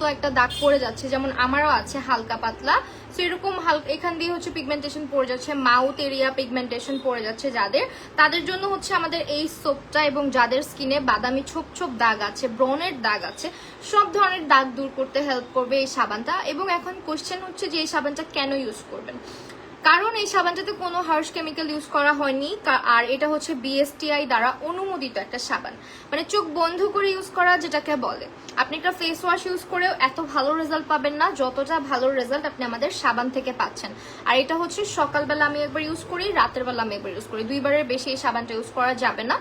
তো একটা দাগ পড়ে যাচ্ছে, যেমন আমারও আছে হালকা পাতলা, তো এরকম হালকা এখান দিয়ে হচ্ছে পিগমেন্টেশন পড়ে যাচ্ছে, মাউথ এরিয়া পিগমেন্টেশন পড়ে যাচ্ছে যাদের, তাদের জন্য হচ্ছে আমাদের এই সোপটা। এবং যাদের স্কিনে বাদামি ছোপ ছোপ দাগ আছে, ব্রনের দাগ আছে, সব ধরনের দাগ দূর করতে হেল্প করবে এই সাবানটা। এবং এখন কোশ্চেন হচ্ছে যে এই সাবানটা কেন ইউজ করবেন, কারণ এই সাবানটাতে কোনো হার্শ কেমিক্যাল ইউজ করা হয়নি, আর এটা হচ্ছে বিএসটিআই দ্বারা অনুমোদিত একটা সাবান, মানে চোখ বন্ধ করে ইউজ করা যেটাকে বলে। আপনি একটা ফেস ওয়াশ ইউজ করেও এত ভালো রেজাল্ট পাবেন না যতটা ভালো রেজাল্ট আপনি আমাদের সাবান থেকে পাচ্ছেন। আর এটা হচ্ছে সকালবেলা আমি একবার ইউজ করি, রাতের বেলা আমি একবার ইউজ করি, 2 বারের বেশি এই সাবানটা ইউজ করা যাবে না।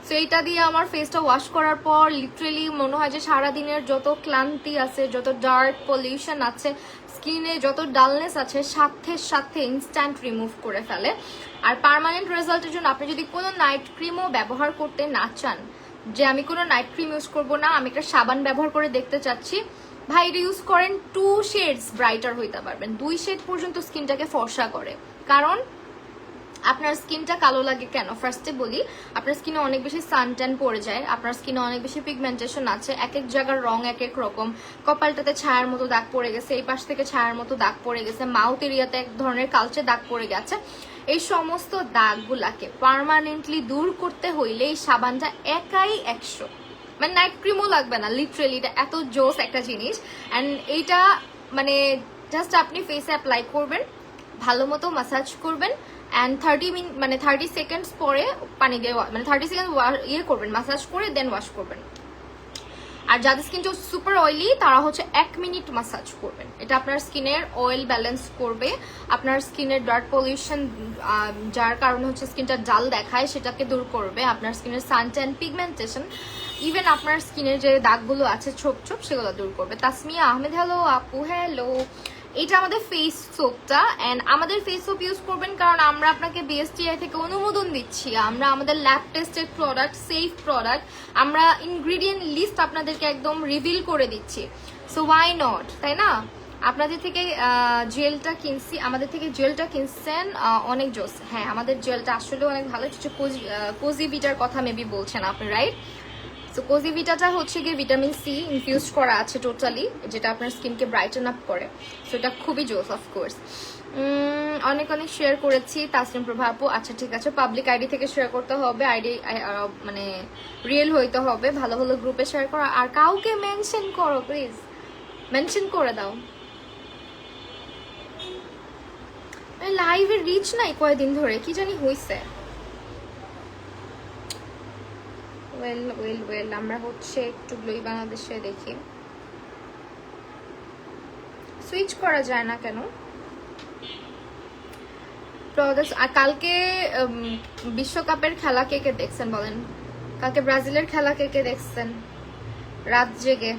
সো এইটা দিয়ে আমার ফেসটা ওয়াশ করার পর লিটারেলি মনে হয় যে সারাদিনের যত ক্লান্তি আছে, যত ডার্ক পলিউশন আছে, স্কিনে যত ডালনেস আছে, সাথে সাথে ইনস্ট্যান্ট রিমুভ করে ফেলে। আর পার্মানেন্ট রেজাল্টের জন্য আপনি যদি কোনো নাইট ক্রিমও ব্যবহার করতে না চান, যে আমি কোনো নাইট ক্রিম ইউজ করবো না, আমি একটা সাবান ব্যবহার করে দেখতে চাচ্ছি, ভাই এটা ইউজ করেন, 2 শেডস ব্রাইটার হইতে পারবেন, 2 শেড পর্যন্ত স্কিনটাকে ফর্সা করে। কারণ আপনার স্কিনটা কালো লাগে কেন, ফার্স্টে বলি, আপনার স্কিনে অনেক বেশি সানট্যান পড়ে যায়, আপনার স্কিনে অনেক বেশি পিগমেন্টেশন আছে, এক এক জায়গার রং এক এক রকম, কপালটাতে ছায়ার মতো দাগ পড়ে গেছে, এই পাশ থেকে ছায়ার মতো দাগ পড়ে গেছে, মাউথ এরিয়াতে এক ধরনের কালচে দাগ পড়ে গেছে। এই সমস্ত দাগগুলাকে পার্মানেন্টলি দূর করতে হইলে এই সাবানটা একাই 100, মানে নাইট ক্রিমও লাগবে না, লিটারেলি এটা এত জোস একটা জিনিস। অ্যান্ড এইটা মানে জাস্ট আপনি ফেসে অ্যাপ্লাই করবেন, ভালো মতো মাসাজ করবেন, অ্যান্ড 30 মিনিট মানে 30 সেকেন্ডস পরে পানি দিয়ে মানে 30 সেকেন্ড ইয়ে করবেন, মাসাজ করে দেন ওয়াশ করবেন। আর যাদের স্কিনটা সুপার অয়েলি তারা হচ্ছে 1 মিনিট মাসাজ করবেন। এটা আপনার স্কিনের অয়েল ব্যালেন্স করবে, আপনার স্কিনের ডার্ক পলিউশন যার কারণে হচ্ছে স্কিনটা ডাল দেখায় সেটাকে দূর করবে, আপনার স্কিনের সানট্যান পিগমেন্টেশন, ইভেন আপনার স্কিনের যে দাগগুলো আছে ছোপ ছোপ সেগুলো দূর করবে। তাসমিয়া আহমেদ, হ্যালো আপু, হ্যালো। এটা আমাদের ফেস সোপটা, এন্ড আমাদের ফেস সোপ ইউজ করবেন কারণ আমরা আপনাকে বিএসটিআই থেকে অনুমোদন দিচ্ছি, আমরা আমাদের lab tested product, safe product, আমরা ইনগ্রিডিয়েন্ট লিস্ট আপনাদেরকে একদম রিভিল করে দিচ্ছি। সো ওয়াই নট, তাই না? আপনাদের থেকে জেলটা কিনছি, আমাদের থেকে জেলটা কিনছেন, অনেক জোস। হ্যাঁ, আমাদের জেলটা আসলে অনেক ভালো, কোজি বিটার কথা মেবি বলছেন আপনি, রাইট? সো কোজি ভিটাটা হচ্ছে গিয়ে ভিটামিন সি ইনফিউজ করা আছে টোটালি, যেটা আপনার স্কিনকে ব্রাইটেন আপ করে। সো এটা খুবই জোস অফকোর্স। অনেক অনেক শেয়ার করেছি তাসনিম প্রভা আপু। আচ্ছা ঠিক আছে, পাবলিক আইডি থেকে শেয়ার করতে হবে, আইডি মানে রিয়েল হইতে হবে, ভালো ভালো গ্রুপে শেয়ার করো, আর কাউকে মেনশন করো প্লিজ, মেনশন করে দাও। লাইভের রিচ নাই কয়েকদিন ধরে, কি জানি হয়েছে। ওয়েল ওয়েল ওয়েল, আমরা হচ্ছে একটু গ্লোই বাংলাদেশে দেখি, সুইচ করা যায় না কেন প্রোডাক্টস। আর কালকে বিশ্বকাপের খেলা কে কে দেখছেন বলেন? কালকে ব্রাজিলের খেলা কে কে দেখছেন রাত জেগে?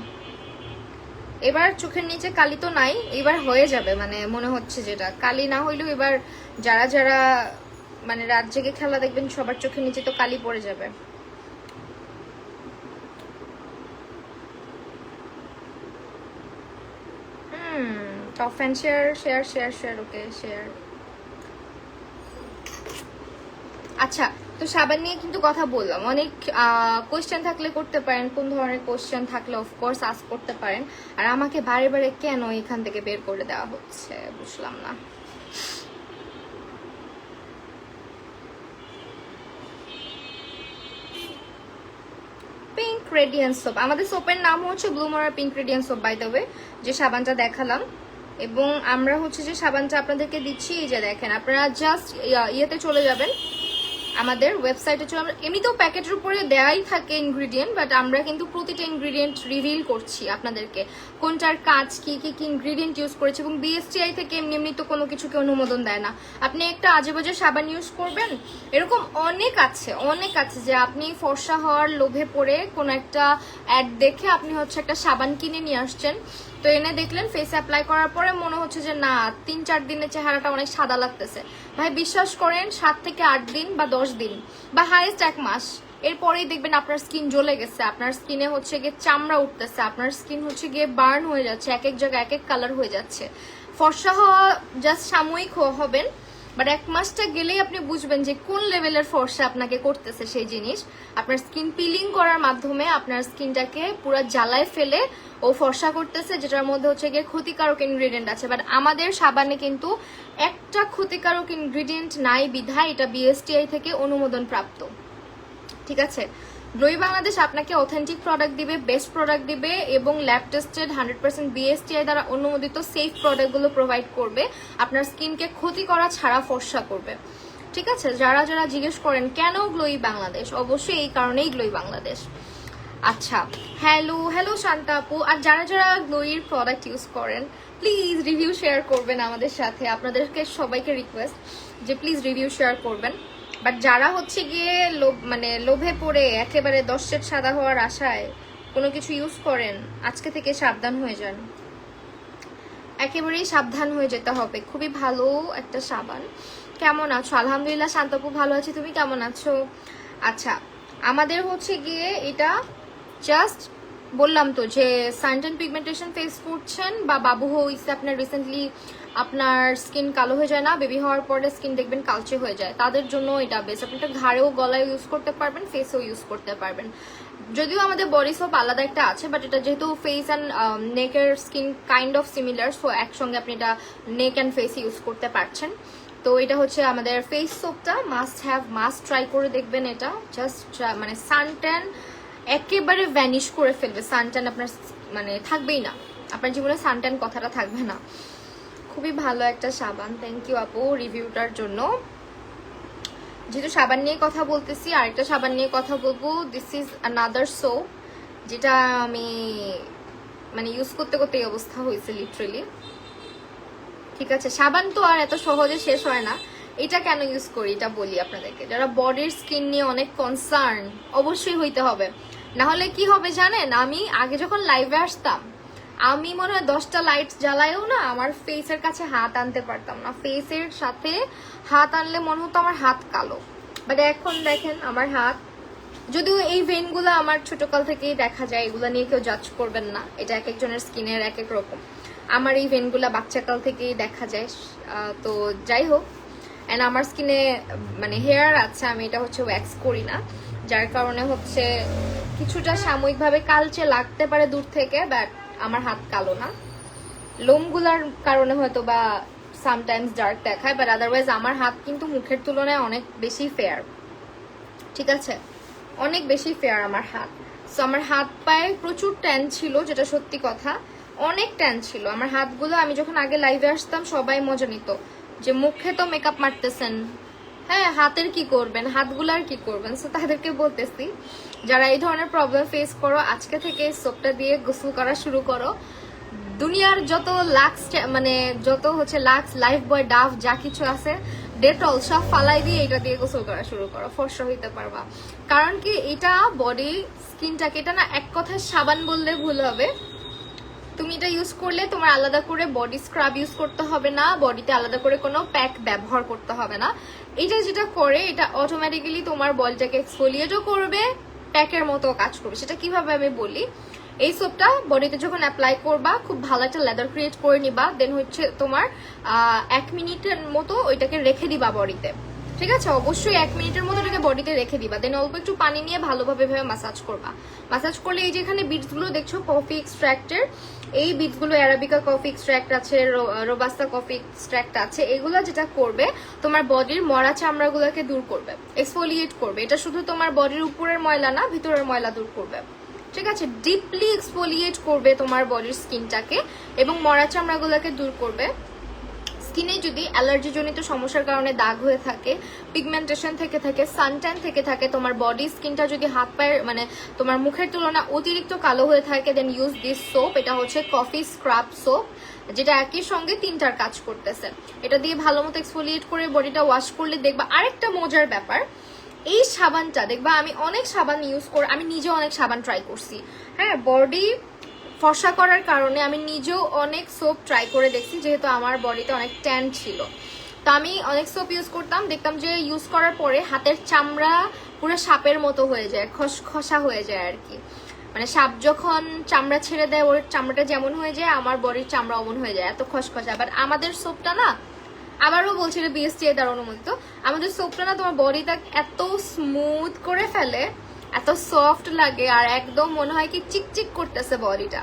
এবার চোখের নিচে কালি তো নাই, এবার হয়ে যাবে, মানে মনে হচ্ছে যেটা কালি না হইলেও এবার যারা যারা মানে রাত জেগে খেলা দেখবেন সবার চোখের নিচে তো কালি পড়ে যাবে। Top and share share share share, okay share. আচ্ছা, তো সাবান নিয়ে কিন্তু কথা বললাম, অনেক কোয়েশ্চেন থাকলে করতে পারেন, কোন ধরনের কোয়েশ্চেন থাকলে অফকোর্স আস্ক করতে পারেন। আর আমাকে বারে বারে কেন এখান থেকে বের করে দেওয়া হচ্ছে বুঝলাম না। পিঙ্ক রেডিয়েন্স সোপ, আমাদের সোপের নাম হচ্ছে Bloomer pink radiance soap by the way, যে সাবানটা দেখালাম। এবং আমরা হচ্ছে যে সাবানটা আপনাদেরকে দিচ্ছি, এই যে দেখেন, আপনারা জাস্ট ইয়েতে চলে যাবেন, আমাদের ওয়েবসাইটে চলে, এমনিতেও প্যাকেটের উপরে দেয়াই থাকে ইনগ্রিডিয়েন্ট, বাট আমরা কিন্তু প্রতিটা ইনগ্রিডিয়েন্ট রিভিল করছি আপনাদেরকে, কোনটার কাজ কি কি কি ইনগ্রিডিয়েন্ট ইউজ করেছে। এবং বিএসটিআই থেকে এমনি এমনি তো কোনো কিছুকে অনুমোদন দেয় না। আপনি একটা আজে বাজে সাবান ইউজ করবেন, এরকম অনেক আছে অনেক আছে, যে আপনি ফর্সা হওয়ার লোভে পড়ে কোনো একটা অ্যাড দেখে আপনি হচ্ছে একটা সাবান কিনে নিয়ে আসছেন, তো এনে দেখলেন ফেসে অ্যাপ্লাই করার পরে মনে হচ্ছে যে না 3-4 দিনের চেহারাটা অনেক সাদা লাগতেছে। ভাই বিশ্বাস করেন 7 থেকে 8 দিন বা 10 দিন বা হাইয়েস্ট 1 মাস এরপরেই দেখবেন আপনার স্কিন জ্বলে গেছে, আপনার স্কিনে হচ্ছে গিয়ে চামড়া উঠতেছে, আপনার স্কিন হচ্ছে গিয়ে বার্ন হয়ে যাচ্ছে, এক এক জায়গায় এক এক কালার হয়ে যাচ্ছে। ফর্সা হওয়া জাস্ট সাময়িক হবেন, বাট 1 মাসটা গেলেই আপনি বুঝবেন যে কোন লেভেলের ফর্সা আপনাকে করতেছে সেই জিনিস। আপনার স্কিন পিলিং করার মাধ্যমে আপনার স্কিনটাকে পুরো জ্বালায় ফেলে ও ফর্সা করতেছে, যেটার মধ্যে হচ্ছে গিয়ে ক্ষতিকারক ইনগ্রেডিয়েন্ট আছে। বাট আমাদের সাবানে কিন্তু একটা ক্ষতিকারক ইনগ্রেডিয়েন্ট নাই বিধায় এটা বিএসটিআই থেকে অনুমোদন প্রাপ্ত। ঠিক আছে, গ্লোই বাংলাদেশ আপনাকে অথেন্টিক প্রোডাক্ট দিবে, বেস্ট প্রোডাক্ট দিবে এবং ল্যাব টেস্টেড 100% বিএসটিআই দ্বারা অনুমোদিত সেফ প্রোডাক্টগুলো প্রোভাইড করবে, আপনার স্কিনকে ক্ষতি করা ছাড়া ফর্সা করবে। ঠিক আছে, যারা যারা জিজ্ঞেস করেন কেন গ্লোই বাংলাদেশ, অবশ্যই এই কারণেই গ্লোই বাংলাদেশ। আচ্ছা, হ্যালো শান্তা আপু। আর যারা যারা গ্লোইর প্রোডাক্ট ইউজ করেন প্লিজ রিভিউ শেয়ার করবেন আমাদের সাথে। আপনাদেরকে সবাইকে রিকোয়েস্ট যে প্লিজ রিভিউ শেয়ার করবেন। বাট যারা হচ্ছে গিয়ে লোভে পড়ে একেবারে 10 সেট সাদা হওয়ার আশায় কোনো কিছু ইউজ করেন, আজকে থেকে সাবধান হয়ে যান, একেবারেই সাবধান হয়ে যেতে হবে। খুবই ভালো একটা সাবান। কেমন আছো? আলহামদুলিল্লাহ শান্তাপু ভালো আছি, তুমি কেমন আছো? আচ্ছা, আমাদের হচ্ছে গিয়ে এটা জাস্ট বললাম তো যে সানটেন পিগমেন্টেশন ফেস করছেন বা বাবু হইছে আপনার রিসেন্টলি, আপনার স্কিন কালো হয়ে যায় না, বেবি হওয়ার পরে স্কিন দেখবেন কালচে হয়ে যায়, তাদের জন্য এটা বেস্ট। আপনি এটা ঘাড়েও গলায় ইউজ করতে পারবেন, ফেসেও ইউজ করতে পারবেন। যদিও আমাদের বডি সোপ আলাদা একটা আছে, বাট এটা যেহেতু ফেস অ্যান্ড নেকের skin kind of similar, so একসঙ্গে আপনি এটা নেক অ্যান্ড ফেস ইউজ করতে পারছেন। তো এটা হচ্ছে আমাদের ফেস সোপটা, মাস্ট ট্রাই করে দেখবেন। এটা জাস্ট মানে সানট্যান একেবারে ভ্যানিশ করে ফেলবে। সানট্যান আপনার মানে থাকবেই না, আপনার জীবনে সানট্যান কথাটা থাকবে না। খুবই ভালো একটা সাবান। থ্যাংক ইউ আপু রিভিউটার জন্য। যেহেতু সাবান নিয়ে কথা বলতেছি, আরেকটা সাবান নিয়ে কথা বলবো। দিস ইজ আনাদার সোপ, যেটা আমি মানে ইউজ করতে করতে এই অবস্থা হয়েছে লিটারেলি। ঠিক আছে, সাবান তো আর এত সহজে শেষ হয় না। এটা কেন ইউজ করি এটা বলি আপনাদেরকে। যারা বডির স্কিন নিয়ে অনেক কনসার্ন, অবশ্যই হইতে হবে, না হলে কি হবে জানেন? আমি আগে যখন লাইভে আসতাম, আমি মনে হয় 10টা লাইট জ্বালায়ও না আমার ফেসের কাছে হাত আনতে পারতাম না। ফেসের সাথে হাত আনলে মনে হতো আমার হাত কালো। বাট এখন দেখেন আমার হাত, যদিও এই ভেনগুলো আমার ছোটকাল থেকেই দেখা যায়, এগুলো নিয়ে কেউ জাজ করবেন না, এটা এক একজনের স্কিনের এক এক রকম। আমার এই ভেনগুলো বাচ্চাকাল থেকেই দেখা যায়। তো যাই হোক, অ্যান্ড আমার স্কিনে মানে হেয়ার আছে, আমি এটা হচ্ছে ওয়্যাক্স করি না, যার কারণে হচ্ছে কিছুটা সাময়িকভাবে কালচে লাগতে পারে দূর থেকে, বাট আমার হাত কালো না। লোমগুলার কারণে হয়তো বা সামটাইমস ডার্ক দেখায়, বাট আদারওয়াইজ আমার হাত কিন্তু মুখের তুলনায় অনেক বেশি ফেয়ার। ঠিক আছে, অনেক বেশি ফেয়ার আমার হাত। সো আমার হাত পায়ে প্রচুর ট্যান ছিল, যেটা সত্যি কথা, অনেক ট্যান ছিল আমার হাতগুলো। আমি যখন আগে লাইভে আসতাম সবাই মজা নিত যে মুখে তো মেকআপ মারতেছেন, হ্যাঁ হাতের কি করবেন, হাতগুলার কি করবেন। সো তাদেরকে বলতেছি, যারা এই ধরনের প্রবলেম ফেস করো, আজকে থেকে সোপটা দিয়ে গোসল করা শুরু করো। দুনিয়ার যত লাক্স মানে যত হচ্ছে লাক্স, লাইফ বয়, ডাভ যা কিছু আছে, ডেটল সব ফালাই দিয়ে এটা দিয়ে গোসল করা শুরু করো, ফর্সা হইতে পারবা। কারণ কি এটা বডি স্কিনটাকে, এটা না এক কথায় সাবান বললে ভুল হবে। তুমি এটা ইউজ করলে তোমার আলাদা করে বডি স্ক্রাব ইউজ করতে হবে না, বডিতে আলাদা করে কোনো প্যাক ব্যবহার করতে হবে না। এটা যেটা করে, এটা অটোমেটিক্যালি তোমার বডিটাকে এক্সফোলিয়েটও করবে, প্যাকের মতো কাজ করবে। সেটা কিভাবে আমি বলি, এই সোপটা বডিতে যখন অ্যাপ্লাই করবা, খুব ভালো একটা লেদার ক্রিয়েট করে নিবা, দেন হচ্ছে তোমার 1 মিনিটের মতো ওইটাকে রেখে দিবা বডিতে। ঠিক আছে, অবশ্যই 1 মিনিটের মতো এটাকে বডিতে রেখে দিবা, দেন অল্প একটু পানি নিয়ে ভালোভাবে মাসাজ করবা। মাসাজ করলে এই যে এখানে বিটসগুলো দেখছো কফি এক্সট্র্যাক্টের, এই বিটসগুলো অ্যারাবিকা কফি এক্সট্র্যাক্ট আছে, রোবাস্তা কফি এক্সট্র্যাক্ট আছে, এগুলো যেটা করবে তোমার বডির মরা চামড়াগুলোকে দূর করবে, এক্সফোলিয়েট করবে। এটা শুধু তোমার বডির উপরের ময়লা না, ভিতরের ময়লা দূর করবে। ঠিক আছে, ডিপলি এক্সফোলিয়েট করবে তোমার বডির স্কিনটাকে এবং মরা চামড়াগুলোকে দূর করবে। স্কিনে যদি অ্যালার্জি জনিত সমস্যার কারণে দাগ হয়ে থাকে, পিগমেন্টেশন থেকে থাকে, সানট্যান থেকে থাকে, তোমার বডি স্কিনটা যদি হাত পায়ের মানে তোমার মুখের তুলনায় অতিরিক্ত কালো হয়ে থাকে, দেন ইউজ দিস সোপ। এটা হচ্ছে কফি স্ক্রাব সোপ, যেটা একই সঙ্গে 3টার কাজ করতেছে। এটা দিয়ে ভালো মতো এক্সফোলিয়েট করে বডিটা ওয়াশ করলে দেখবা আরেকটা মজার ব্যাপার, এই সাবানটা দেখবা, আমি অনেক সাবান ইউজ করি, আমি নিজে অনেক সাবান ট্রাই করছি, হ্যাঁ বডি ফর্সা করার কারণে আমি নিজেও অনেক সোপ ট্রাই করে দেখছি, যেহেতু আমার বডিতে অনেক ট্যান ছিল। তো আমি অনেক সোপ ইউজ করতাম, দেখতাম যে ইউজ করার পরে হাতের চামড়া পুরো সাপের মতো হয়ে যায়, খসখসা হয়ে যায় আর কি। মানে সাপ যখন চামড়া ছেড়ে দেয়, ওর চামড়াটা যেমন হয়ে যায়, আমার বডির চামড়া অমন হয়ে যায়, এত খসখসা। বাট আমাদের সোপটা না আবারও বলছি এটা বিএসটিআই দ্বারা অনুমোদিত। আমাদের সোপটা না তোমার বডিটা এত স্মুথ করে ফেলে, এত সফট লাগে, আর একদম মনে হয় কি চিকচিক করতেছে বডিটা।